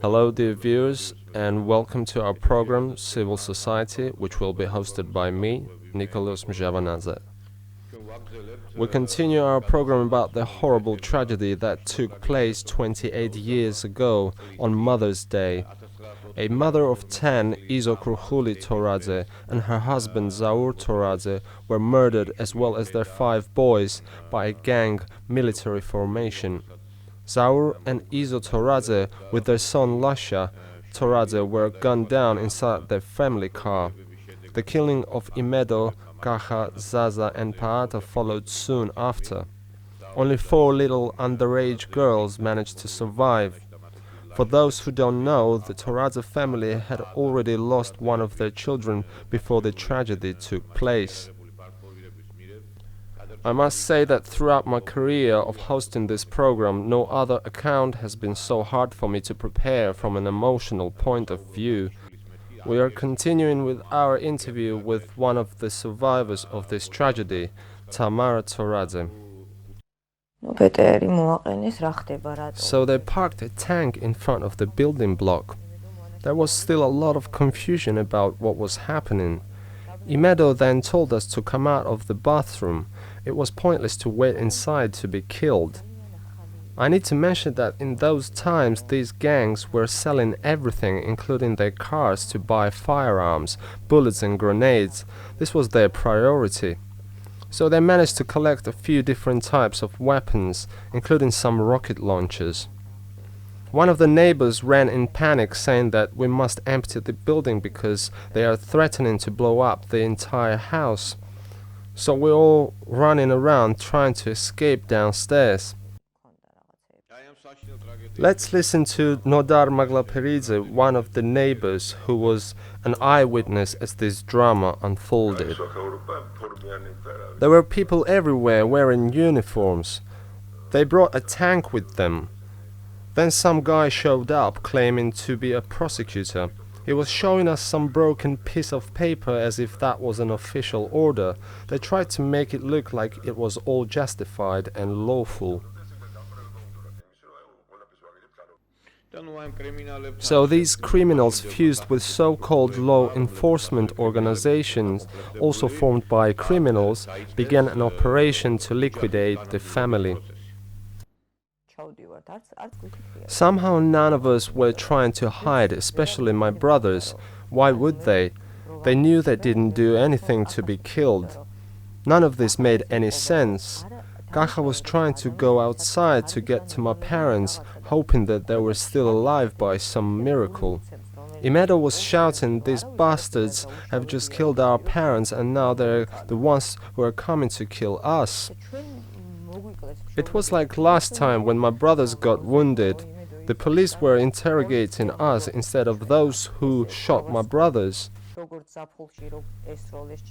Hello dear viewers, and welcome to our program Civil Society, which will be hosted by me, Nicholas Mjavanadze. We continue our program about the horrible tragedy that took place 28 years ago on Mother's Day. A mother of 10, Izo Kurkhuli-Toradze, and her husband Zaur Toradze were murdered, as well as their 5 boys, by a gang military formation. Zaur and Izo Toradze, with their son Lasha Toradze, were gunned down inside their family car. The killing of Imedo, Kakha, Zaza and Paata followed soon after. Only 4 little underage girls managed to survive. For those who don't know, the Toradze family had already lost one of their children before the tragedy took place. I must say that throughout my career of hosting this program, no other account has been so hard for me to prepare from an emotional point of view. We are continuing with our interview with one of the survivors of this tragedy, Tamar Toradze. So they parked a tank in front of the building block. There was still a lot of confusion about what was happening. Imedo then told us to come out of the bathroom. It was pointless to wait inside to be killed. I need to mention that in those times these gangs were selling everything, including their cars, to buy firearms, bullets and grenades. This was their priority. So they managed to collect a few different types of weapons, including some rocket launchers. One of the neighbors ran in panic, saying that we must empty the building because they are threatening to blow up the entire house. So we're all running around trying to escape downstairs. Let's listen to Nodar Maglaperidze, one of the neighbors who was an eyewitness as this drama unfolded. There were people everywhere wearing uniforms. They brought a tank with them. Then some guy showed up claiming to be a prosecutor. He was showing us some broken piece of paper as if that was an official order. They tried to make it look like it was all justified and lawful. So these criminals, fused with so-called law enforcement organizations, also formed by criminals, began an operation to liquidate the family. Somehow none of us were trying to hide, especially my brothers. Why would they? They knew they didn't do anything to be killed. None of this made any sense. Kakha was trying to go outside to get to my parents, hoping that they were still alive by some miracle. Imedo was shouting, "These bastards have just killed our parents and now they're the ones who are coming to kill us." It was like last time when my brothers got wounded. The police were interrogating us instead of those who shot my brothers.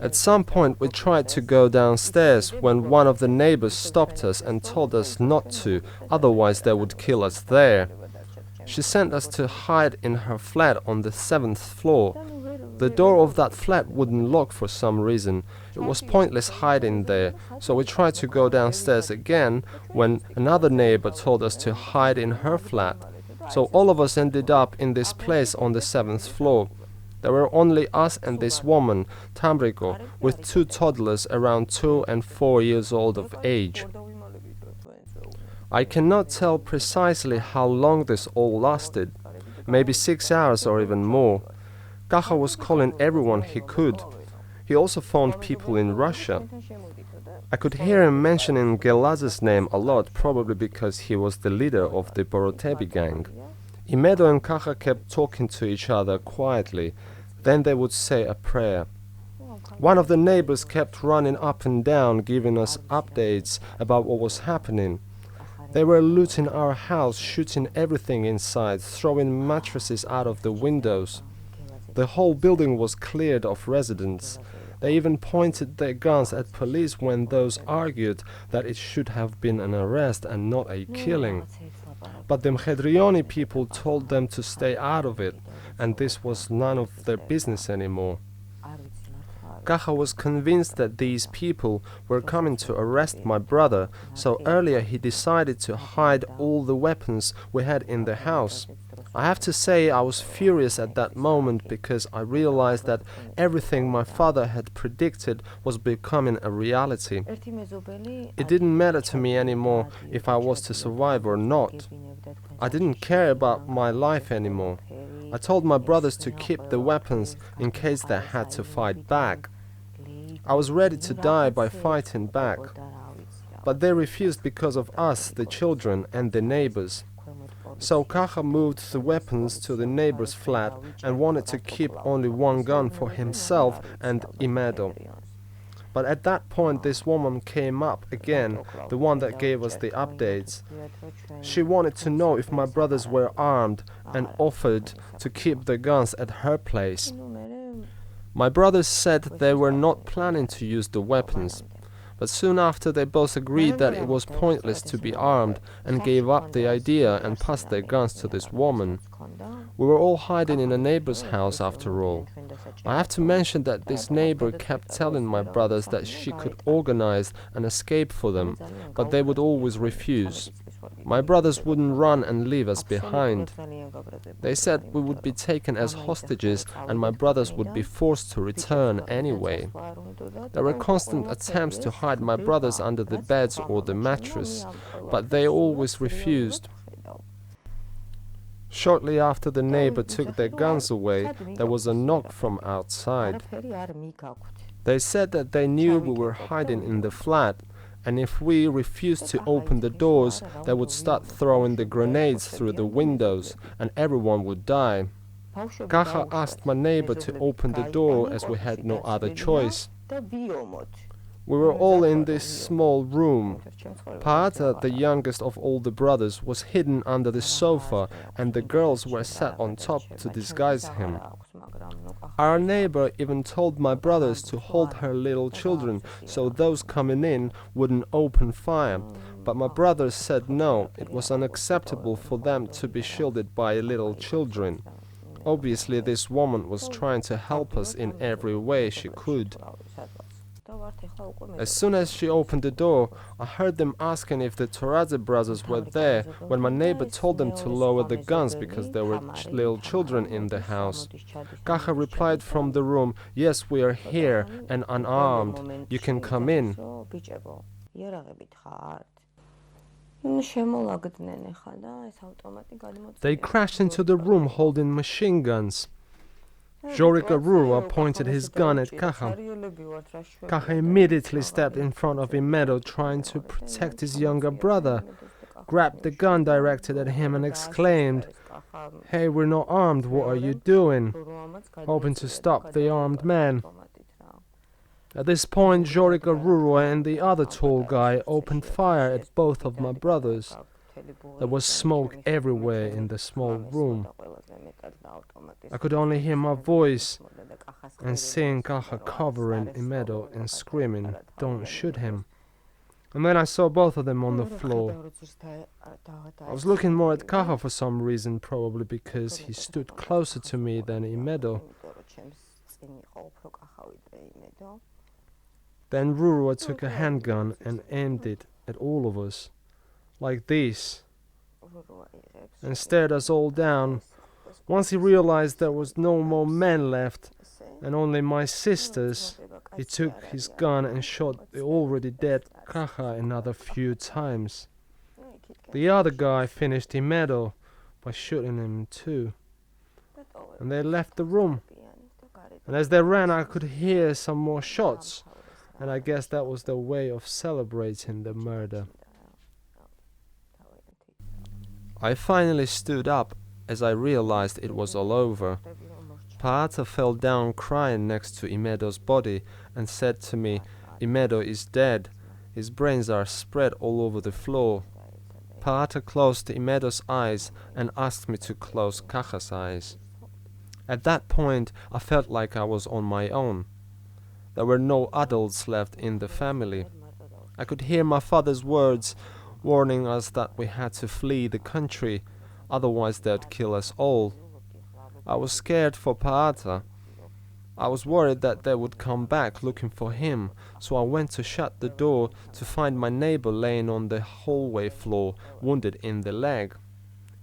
At some point we tried to go downstairs when one of the neighbors stopped us and told us not to, otherwise they would kill us there. She sent us to hide in her flat on the 7th floor. The door of that flat wouldn't lock for some reason. It was pointless hiding there, so we tried to go downstairs again when another neighbor told us to hide in her flat. So all of us ended up in this place on the 7th floor. There were only us and this woman, Tamriko, with 2 toddlers around 2 and 4 years old of age. I cannot tell precisely how long this all lasted, maybe 6 hours or even more. Kakha was calling everyone he could. He also phoned people in Russia. I could hear him mentioning Gelaz's name a lot, probably because he was the leader of the Toradzeebi gang. Imedo and Kakha kept talking to each other quietly. Then they would say a prayer. One of the neighbors kept running up and down, giving us updates about what was happening. They were looting our house, shooting everything inside, throwing mattresses out of the windows. The whole building was cleared of residents. They even pointed their guns at police when those argued that it should have been an arrest and not a killing. But the Mkhedrioni people told them to stay out of it, and this was none of their business anymore. Kakha was convinced that these people were coming to arrest my brother, so earlier he decided to hide all the weapons we had in the house. I have to say I was furious at that moment because I realized that everything my father had predicted was becoming a reality. It didn't matter to me anymore if I was to survive or not. I didn't care about my life anymore. I told my brothers to keep the weapons in case they had to fight back. I was ready to die by fighting back, but they refused because of us, the children, and the neighbors. So Kakha moved the weapons to the neighbor's flat and wanted to keep only one gun for himself and Imedo. But at that point this woman came up again, the one that gave us the updates. She wanted to know if my brothers were armed and offered to keep the guns at her place. My brothers said they were not planning to use the weapons, but soon after they both agreed that it was pointless to be armed and gave up the idea and passed their guns to this woman. We were all hiding in a neighbor's house after all. I have to mention that this neighbor kept telling my brothers that she could organize an escape for them, but they would always refuse. My brothers wouldn't run and leave us behind. They said we would be taken as hostages and my brothers would be forced to return anyway. There were constant attempts to hide my brothers under the beds or the mattress, but they always refused. Shortly after the neighbor took their guns away, there was a knock from outside. They said that they knew we were hiding in the flat, and if we refused to open the doors, they would start throwing the grenades through the windows, and everyone would die. Kakha asked my neighbor to open the door as we had no other choice. We were all in this small room. Paata, the youngest of all the brothers, was hidden under the sofa, and the girls were sat on top to disguise him. Our neighbor even told my brothers to hold her little children, so those coming in wouldn't open fire. But my brothers said no, it was unacceptable for them to be shielded by little children. Obviously, this woman was trying to help us in every way she could. As soon as she opened the door, I heard them asking if the Toradze brothers were there, when my neighbor told them to lower the guns because there were little children in the house. Kakha replied from the room, "Yes, we are here and unarmed. You can come in." They crashed into the room holding machine guns. Jorika Rurua pointed his gun at Kakha. Kakha immediately stepped in front of Imedo, trying to protect his younger brother, grabbed the gun directed at him and exclaimed, "Hey, we're not armed, what are you doing?" hoping to stop the armed man. At this point, Jorika Rurua and the other tall guy opened fire at both of my brothers. There was smoke everywhere in the small room. I could only hear my voice and seeing Kakha covering Imedo and screaming, "Don't shoot him." And then I saw both of them on the floor. I was looking more at Kakha for some reason, probably because he stood closer to me than Imedo. Then Rurua took a handgun and aimed it at all of us, like this, and stared us all down. Once he realized there was no more men left, and only my sisters, he took his gun and shot the already dead Kakha another few times. The other guy finished Imedo by shooting him too, and they left the room. And as they ran, I could hear some more shots, and I guess that was their way of celebrating the murder. I finally stood up as I realized it was all over. Paata fell down crying next to Imedo's body and said to me, "Imedo is dead. His brains are spread all over the floor." Paata closed Imedo's eyes and asked me to close Kakha's eyes. At that point, I felt like I was on my own. There were no adults left in the family. I could hear my father's words warning us that we had to flee the country, otherwise they'd kill us all. I was scared for Paata. I was worried that they would come back looking for him, so I went to shut the door to find my neighbor laying on the hallway floor, wounded in the leg.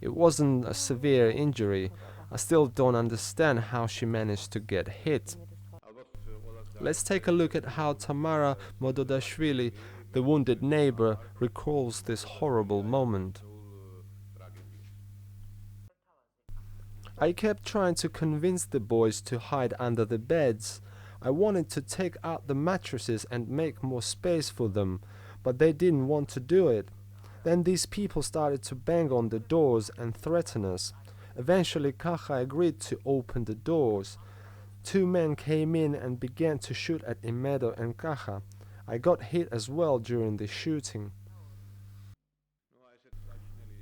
It wasn't a severe injury. I still don't understand how she managed to get hit. Let's take a look at how Tamara Mododashvili, the wounded neighbor, recalls this horrible moment. I kept trying to convince the boys to hide under the beds. I wanted to take out the mattresses and make more space for them, but they didn't want to do it. Then these people started to bang on the doors and threaten us. Eventually Kakha agreed to open the doors. Two men came in and began to shoot at Imedo and Kakha. I got hit as well during the shooting.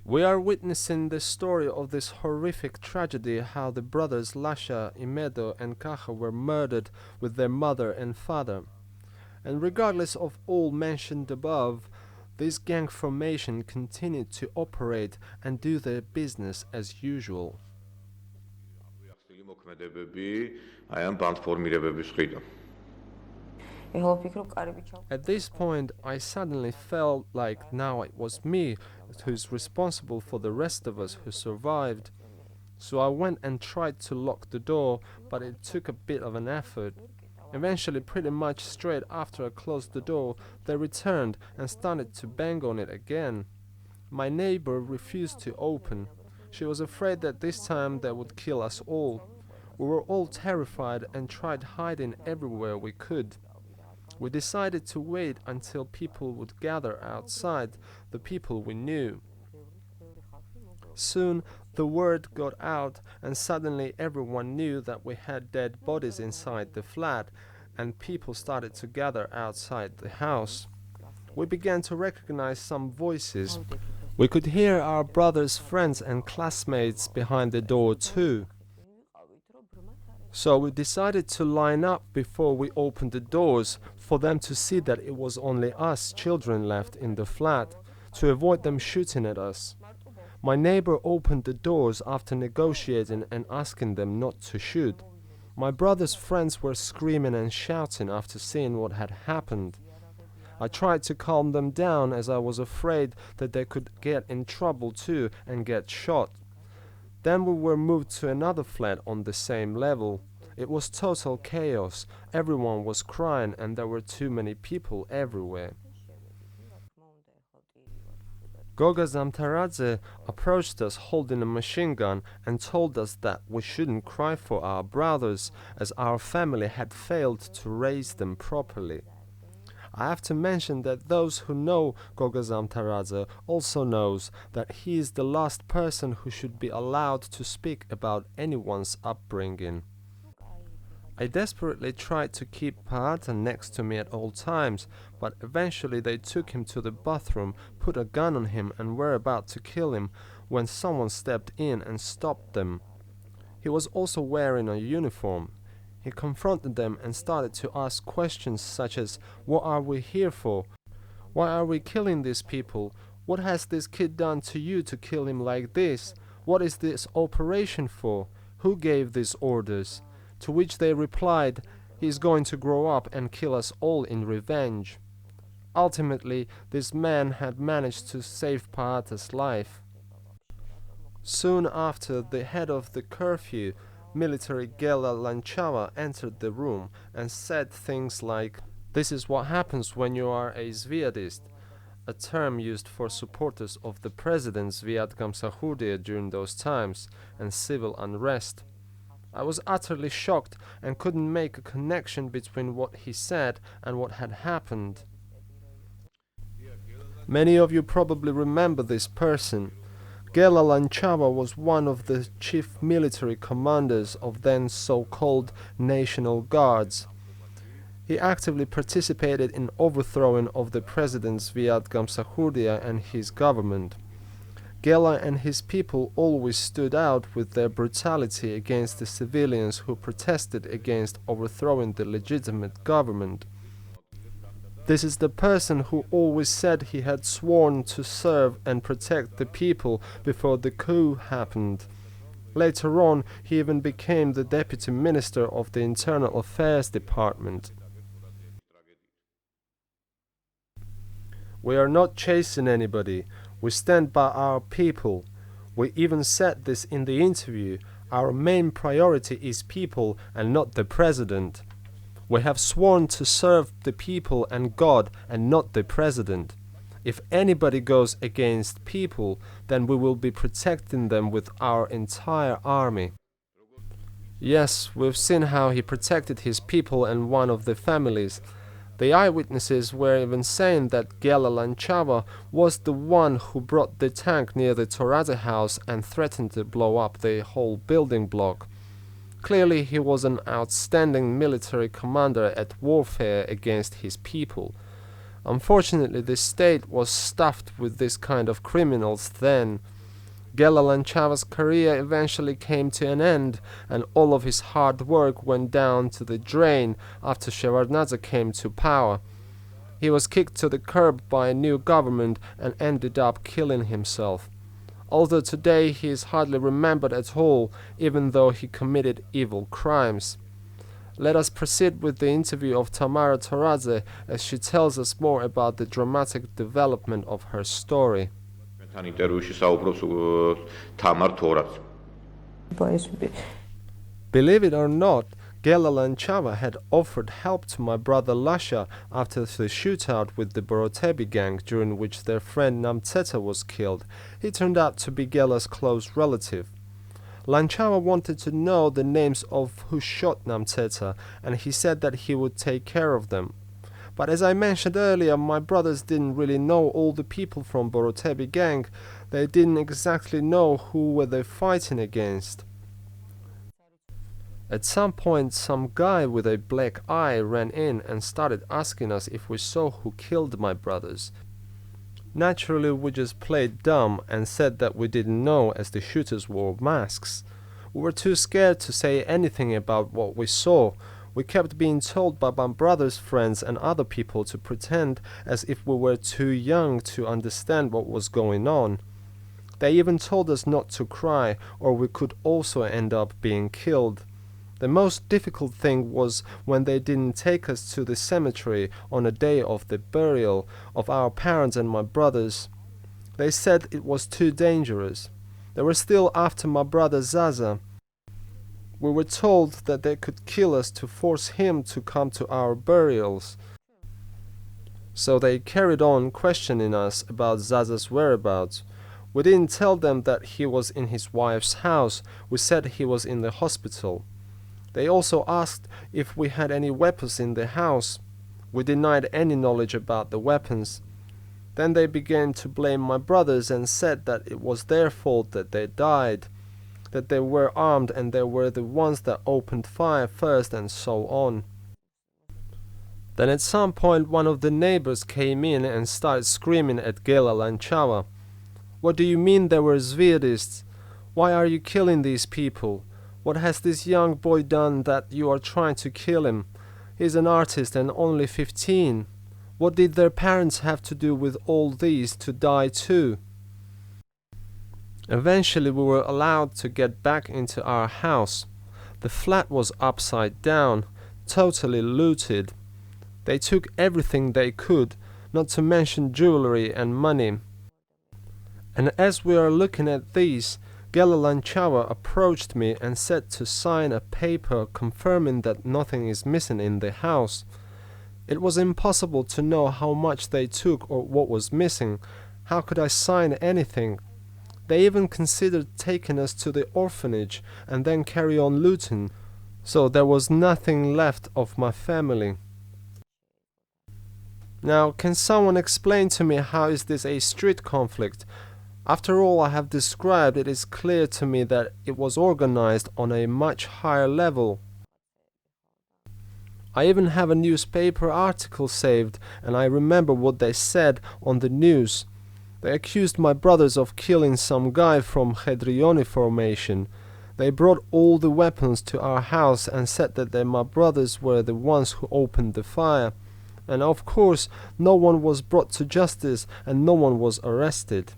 We are witnessing the story of this horrific tragedy, how the brothers Lasha, Imedo and Kakha were murdered with their mother and father. And regardless of all mentioned above, this gang formation continued to operate and do their business as usual. At this point, I suddenly felt like now it was me who's responsible for the rest of us who survived. So I went and tried to lock the door, but it took a bit of an effort. Eventually, pretty much straight after I closed the door, they returned and started to bang on it again. My neighbor refused to open. She was afraid that this time they would kill us all. We were all terrified and tried hiding everywhere we could. We decided to wait until people would gather outside, the people we knew. Soon the word got out and suddenly everyone knew that we had dead bodies inside the flat, and people started to gather outside the house. We began to recognize some voices. We could hear our brothers' friends and classmates behind the door too. So we decided to line up before we opened the doors for them to see that it was only us children left in the flat, to avoid them shooting at us. My neighbor opened the doors after negotiating and asking them not to shoot. My brother's friends were screaming and shouting after seeing what had happened. I tried to calm them down as I was afraid that they could get in trouble too and get shot. Then we were moved to another flat on the same level. It was total chaos. Everyone was crying and there were too many people everywhere. Zaur Toradze approached us holding a machine gun and told us that we shouldn't cry for our brothers, as our family had failed to raise them properly. I have to mention that those who know Zaur Toradze also knows that he is the last person who should be allowed to speak about anyone's upbringing. I desperately tried to keep Paata next to me at all times, but eventually they took him to the bathroom, put a gun on him and were about to kill him when someone stepped in and stopped them. He was also wearing a uniform. He confronted them and started to ask questions such as, "What are we here for? Why are we killing these people? What has this kid done to you to kill him like this? What is this operation for? Who gave these orders?" To which they replied, "He is going to grow up and kill us all in revenge." Ultimately, this man had managed to save Paata's life. Soon after, the head of the curfew, military Gela Lanchava, entered the room and said things like, "This is what happens when you are a Zviadist," a term used for supporters of the president Zviad Gamsahurdia during those times and civil unrest. I was utterly shocked and couldn't make a connection between what he said and what had happened. Many of you probably remember this person. Gela Lanchava was one of the chief military commanders of then so-called National Guards. He actively participated in overthrowing of the president Zviad Gamsahurdia and his government. Gela and his people always stood out with their brutality against the civilians who protested against overthrowing the legitimate government. This is the person who always said he had sworn to serve and protect the people before the coup happened. Later on, he even became the Deputy Minister of the Internal Affairs Department. We are not chasing anybody. We stand by our people. We even said this in the interview. Our main priority is people and not the president. We have sworn to serve the people and God and not the president. If anybody goes against people, then we will be protecting them with our entire army. Yes, we've seen how he protected his people and one of the families. The eyewitnesses were even saying that Gela Lanchava was the one who brought the tank near the Toradze house and threatened to blow up the whole building block. Clearly, he was an outstanding military commander at warfare against his people. Unfortunately, the state was stuffed with this kind of criminals then. Gela Lanchava's career eventually came to an end, and all of his hard work went down to the drain after Shevardnadze came to power. He was kicked to the curb by a new government and ended up killing himself. Although today he is hardly remembered at all, even though he committed evil crimes. Let us proceed with the interview of Tamar Toradze as she tells us more about the dramatic development of her story. Believe it or not, Gela Lanchava had offered help to my brother Lasha after the shootout with the Toradzeebi gang during which their friend Namtseta was killed. He turned out to be Gela's close relative. Lanchava wanted to know the names of who shot Namtseta, and he said that he would take care of them. But as I mentioned earlier, my brothers didn't really know all the people from Toradzeebi gang. They didn't exactly know who were they fighting against. At some point, some guy with a black eye ran in and started asking us if we saw who killed my brothers. Naturally, we just played dumb and said that we didn't know as the shooters wore masks. We were too scared to say anything about what we saw. We kept being told by my brother's friends and other people to pretend as if we were too young to understand what was going on. They even told us not to cry, or we could also end up being killed. The most difficult thing was when they didn't take us to the cemetery on a day of the burial of our parents and my brothers. They said it was too dangerous. They were still after my brother Zaza. We were told that they could kill us to force him to come to our burials. So they carried on questioning us about Zaza's whereabouts. We didn't tell them that he was in his wife's house. We said he was in the hospital. They also asked if we had any weapons in the house. We denied any knowledge about the weapons. Then they began to blame my brothers and said that it was their fault that they died, that they were armed and they were the ones that opened fire first and so on. Then at some point one of the neighbors came in and started screaming at Gela Lanchava. "What do you mean they were Zvirists? Why are you killing these people? What has this young boy done that you are trying to kill him? He's an artist and only 15. What did their parents have to do with all these to die too?" Eventually we were allowed to get back into our house. The flat was upside down, totally looted. They took everything they could, not to mention jewelry and money. And as we are looking at these, Gela Lanchava approached me and said to sign a paper confirming that nothing is missing in the house. It was impossible to know how much they took or what was missing. How could I sign anything? They even considered taking us to the orphanage and then carry on looting, so there was nothing left of my family. Now, can someone explain to me how is this a street conflict? After all I have described, it is clear to me that it was organized on a much higher level. I even have a newspaper article saved, and I remember what they said on the news. They accused my brothers of killing some guy from Hedrioni formation. They brought all the weapons to our house and said that my brothers were the ones who opened the fire. And of course, no one was brought to justice and no one was arrested.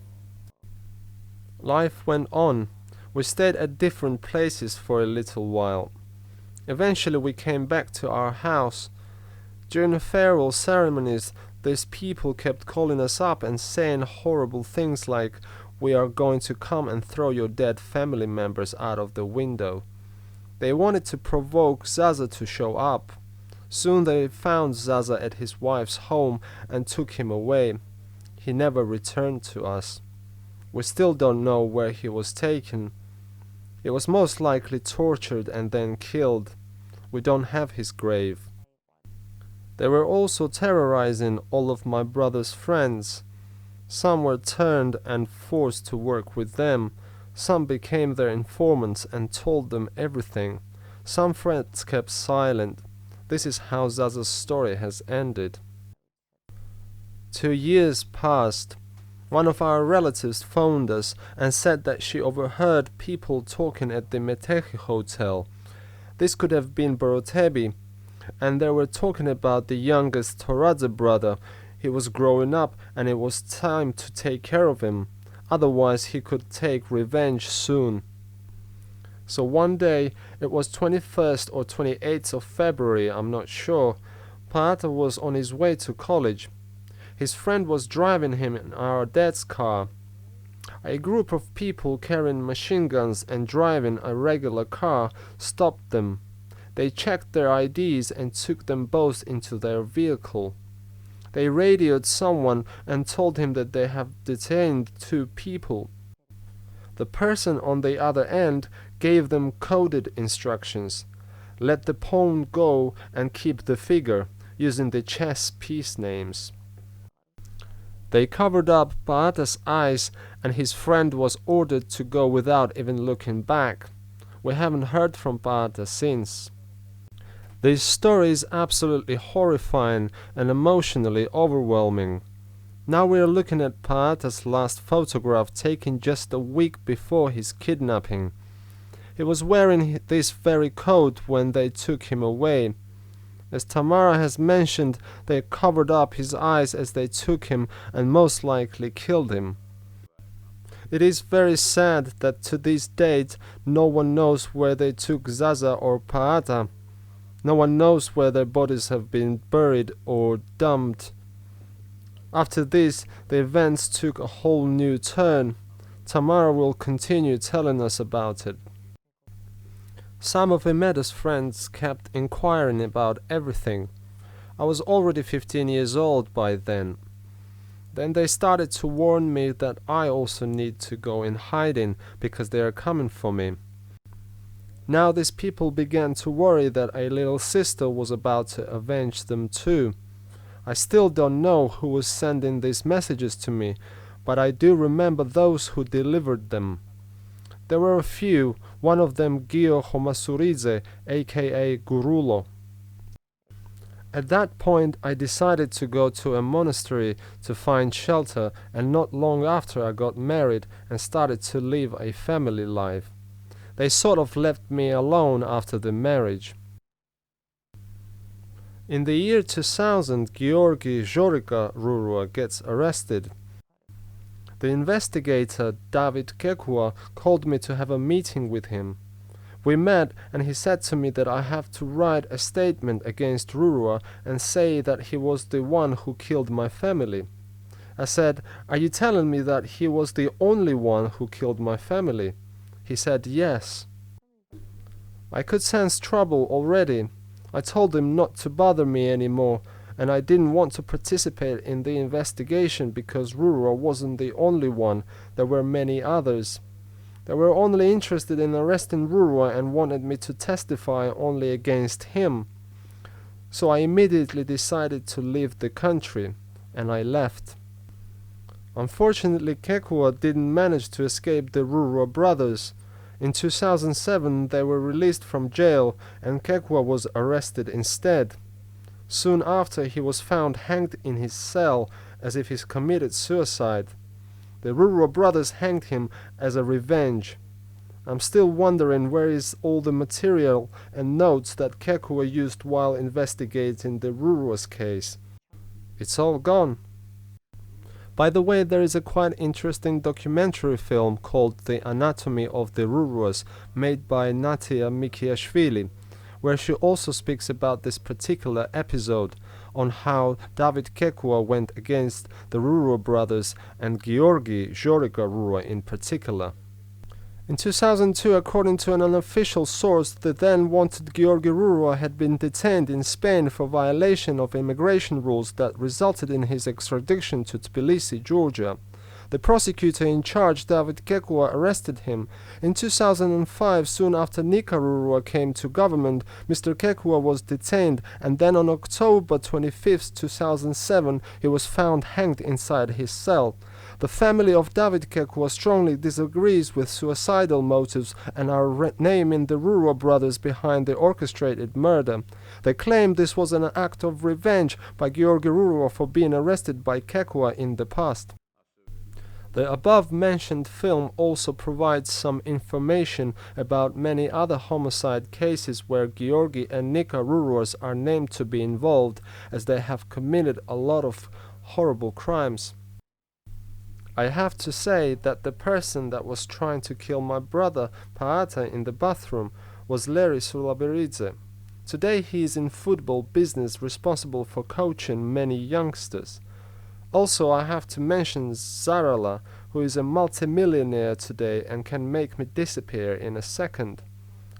Life went on. We stayed at different places for a little while. Eventually we came back to our house. During the farewell ceremonies, these people kept calling us up and saying horrible things like, "We are going to come and throw your dead family members out of the window." They wanted to provoke Zaza to show up. Soon they found Zaza at his wife's home and took him away. He never returned to us. We still don't know where he was taken. He was most likely tortured and then killed. We don't have his grave. They were also terrorizing all of my brother's friends. Some were turned and forced to work with them. Some became their informants and told them everything. Some friends kept silent. This is how Zaza's story has ended. 2 years passed. One of our relatives phoned us and said that she overheard people talking at the Meteki hotel. This could have been Borotebi, and they were talking about the youngest Toradze brother. He was growing up and it was time to take care of him, otherwise he could take revenge soon. So one day, it was 21st or 28th of February, I'm not sure, Paata was on his way to college. His friend was driving him in our dad's car. A group of people carrying machine guns and driving a regular car stopped them. They checked their IDs and took them both into their vehicle. They radioed someone and told him that they have detained 2 people. The person on the other end gave them coded instructions. Let the pawn go and keep the figure, using the chess piece names. They covered up Paata's eyes and his friend was ordered to go without even looking back. We haven't heard from Paata since. This story is absolutely horrifying and emotionally overwhelming. Now we are looking at Paata's last photograph taken just a week before his kidnapping. He was wearing this very coat when they took him away. As Tamara has mentioned, they covered up his eyes as they took him and most likely killed him. It is very sad that to this date no one knows where they took Zaza or Paata. No one knows where their bodies have been buried or dumped. After this, the events took a whole new turn. Tamara will continue telling us about it. Some of Imedo's friends kept inquiring about everything. I was already 15 years old by then. Then they started to warn me that I also need to go in hiding because they are coming for me. Now these people began to worry that a little sister was about to avenge them too. I still don't know who was sending these messages to me, but I do remember those who delivered them. There were a few, one of them Giorgi, aka Gurulo. At that point I decided to go to a monastery to find shelter, and not long after I got married and started to live a family life. They sort of left me alone after the marriage. In the year 2000, Giorgi Jorika gets arrested. The investigator, David Kekua, called me to have a meeting with him. We met and he said to me that I have to write a statement against Rurua and say that he was the one who killed my family. I said, "Are you telling me that he was the only one who killed my family?" He said yes. I could sense trouble already. I told him not to bother me anymore, and I didn't want to participate in the investigation because Rurua wasn't the only one, there were many others. They were only interested in arresting Rurua and wanted me to testify only against him. So I immediately decided to leave the country, and I left. Unfortunately, Kekua didn't manage to escape the Rurua brothers. In 2007 they were released from jail and Kekua was arrested instead. Soon after he was found hanged in his cell as if he's committed suicide. The Rurua brothers hanged him as a revenge. I'm still wondering where is all the material and notes that Kekua used while investigating the Rurua's case. It's all gone. By the way, there is a quite interesting documentary film called The Anatomy of the Ruruas, made by Natia Mikheashvili, where she also speaks about this particular episode, on how David Kekua went against the Rurua brothers and Giorgi, Jorika Rurua in particular. In 2002, according to an unofficial source, the then wanted Giorgi Rurua had been detained in Spain for violation of immigration rules that resulted in his extradition to Tbilisi, Georgia. The prosecutor in charge, David Kekua, arrested him. In 2005, soon after Nika Rurua came to government, Mr. Kekua was detained, and then on October 25, 2007, he was found hanged inside his cell. The family of David Kekua strongly disagrees with suicidal motives and are naming the Rurua brothers behind the orchestrated murder. They claim this was an act of revenge by Giorgi Rurua for being arrested by Kekua in the past. The above-mentioned film also provides some information about many other homicide cases where Giorgi and Nika Ruruas are named to be involved, as they have committed a lot of horrible crimes. I have to say that the person that was trying to kill my brother Paata in the bathroom was Larry Sulaberidze. Today he is in football business, responsible for coaching many youngsters. Also, I have to mention Zarala, who is a multimillionaire today and can make me disappear in a second.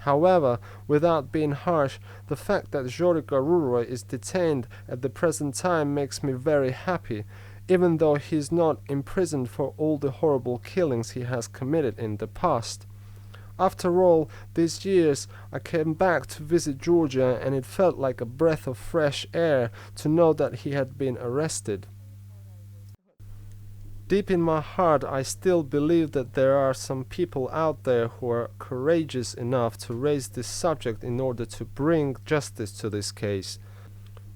However, without being harsh, the fact that Jorika Rurua is detained at the present time makes me very happy, even though he is not imprisoned for all the horrible killings he has committed in the past. After all these years, I came back to visit Georgia, and it felt like a breath of fresh air to know that he had been arrested. Deep in my heart, I still believe that there are some people out there who are courageous enough to raise this subject in order to bring justice to this case.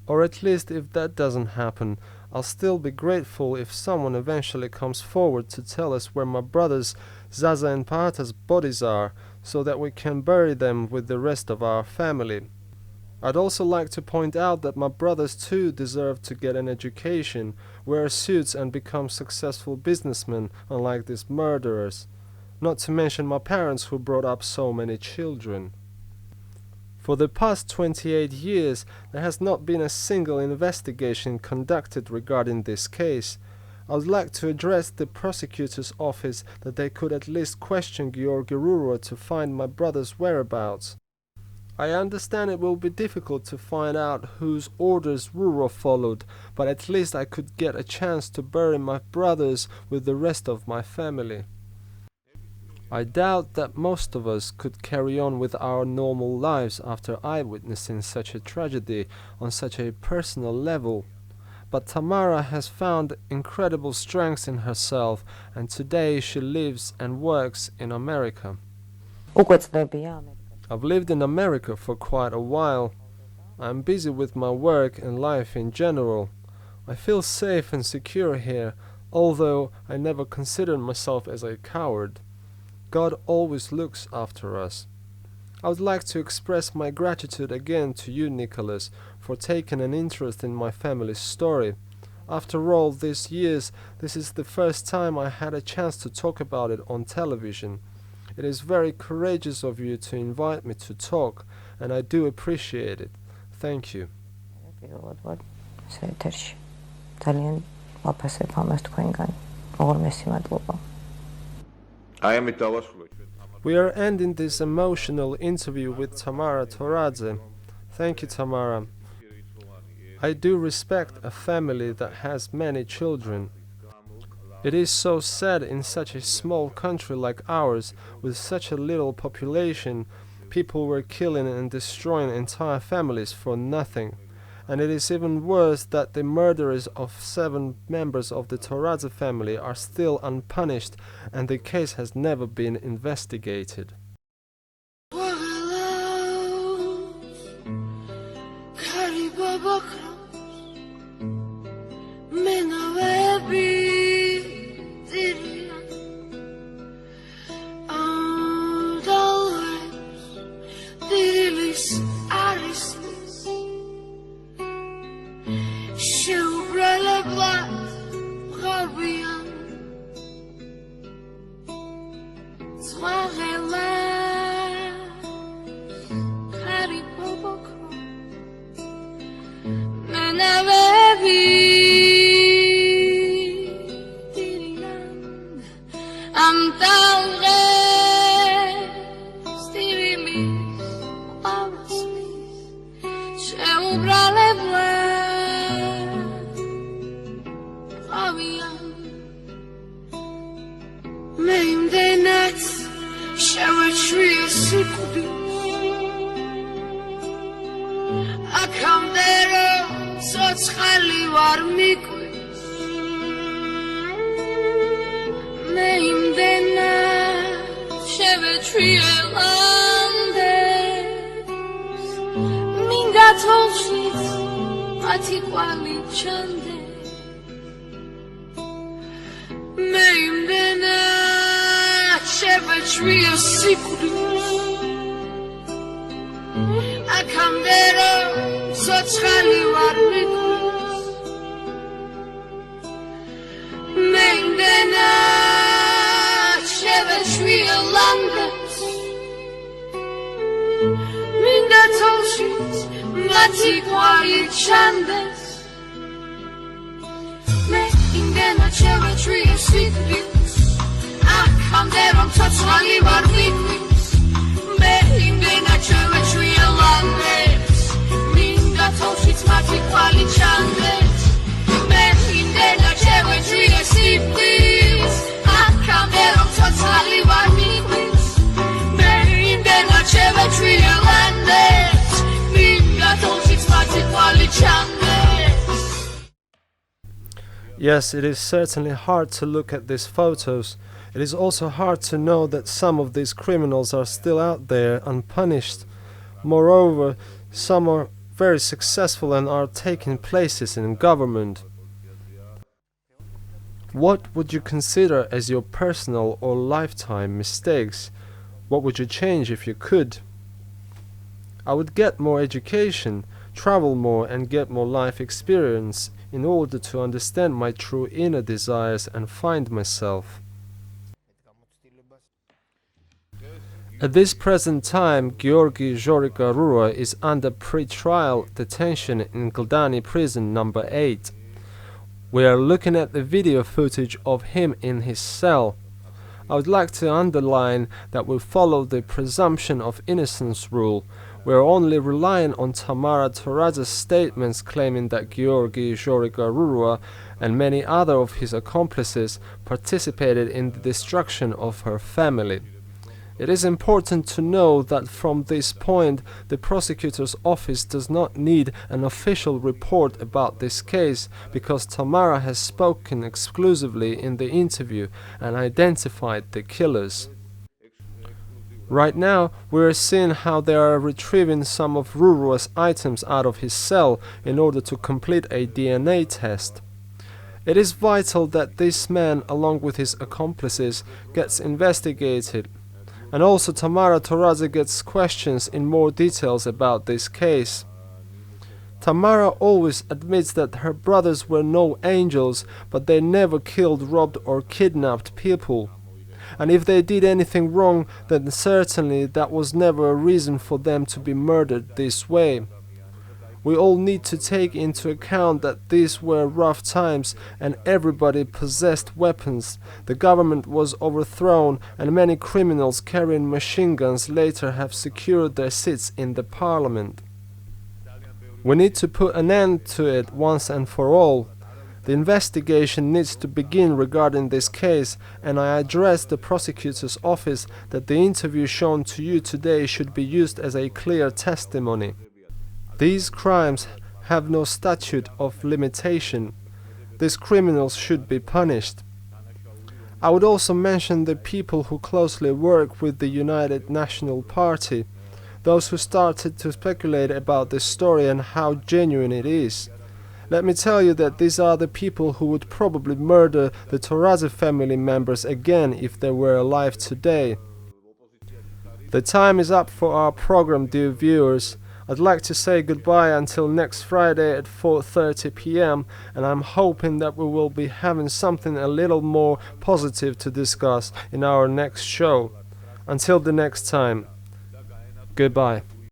Or at least if that doesn't happen, I'll still be grateful if someone eventually comes forward to tell us where my brothers Zaza and Paata's bodies are, so that we can bury them with the rest of our family. I'd also like to point out that my brothers too deserve to get an education, wear suits and become successful businessmen, unlike these murderers. Not to mention my parents who brought up so many children. For the past 28 years, there has not been a single investigation conducted regarding this case. I would like to address the prosecutor's office that they could at least question Giorgi Rurua to find my brother's whereabouts. I understand it will be difficult to find out whose orders Rurua followed, but at least I could get a chance to bury my brothers with the rest of my family. I doubt that most of us could carry on with our normal lives after eyewitnessing such a tragedy on such a personal level. But Tamara has found incredible strength in herself, and today she lives and works in America. I've lived in America for quite a while. I'm busy with my work and life in general. I feel safe and secure here, although I never considered myself as a coward. God always looks after us. I would like to express my gratitude again to you, Nicholas, for taking an interest in my family's story. After all these years, this is the first time I had a chance to talk about it on television. It is very courageous of you to invite me to talk, and I do appreciate it. Thank you. We are ending this emotional interview with Tamar Toradze. Thank you, Tamara. I do respect a family that has many children. It is so sad in such a small country like ours, with such a little population, people were killing and destroying entire families for nothing. And it is even worse that the murderers of 7 members of the Toradze family are still unpunished, and the case has never been investigated. She Yes, it is certainly hard to look at these photos. It is also hard to know that some of these criminals are still out there unpunished. Moreover, some are very successful and are taking places in government. What would you consider as your personal or lifetime mistakes? What would you change if you could? I would get more education, travel more and get more life experience in order to understand my true inner desires and find myself. At this present time, Giorgi, Jorika, Rurua is under pre-trial detention in Gldani prison number 8. We are looking at the video footage of him in his cell. I would like to underline that we follow the presumption of innocence rule. We are only relying on Tamar Toradze's statements claiming that Giorgi, Jorika, Rurua and many other of his accomplices participated in the destruction of her family. It is important to know that from this point the prosecutor's office does not need an official report about this case because Tamara has spoken exclusively in the interview and identified the killers. Right now we are seeing how they are retrieving some of Rurua's items out of his cell in order to complete a DNA test. It is vital that this man, along with his accomplices, gets investigated. And also Tamar Toradze gets questions in more details about this case. Tamara always admits that her brothers were no angels, but they never killed, robbed or kidnapped people. And if they did anything wrong, then certainly that was never a reason for them to be murdered this way. We all need to take into account that these were rough times and everybody possessed weapons. The government was overthrown and many criminals carrying machine guns later have secured their seats in the parliament. We need to put an end to it once and for all. The investigation needs to begin regarding this case, and I address the prosecutor's office that the interview shown to you today should be used as a clear testimony. These crimes have no statute of limitation. These criminals should be punished. I would also mention the people who closely work with the United National Party, those who started to speculate about this story and how genuine it is. Let me tell you that these are the people who would probably murder the Toradze family members again if they were alive today. The time is up for our program, dear viewers. I'd like to say goodbye until next Friday at 4:30 p.m. and I'm hoping that we will be having something a little more positive to discuss in our next show. Until the next time, goodbye.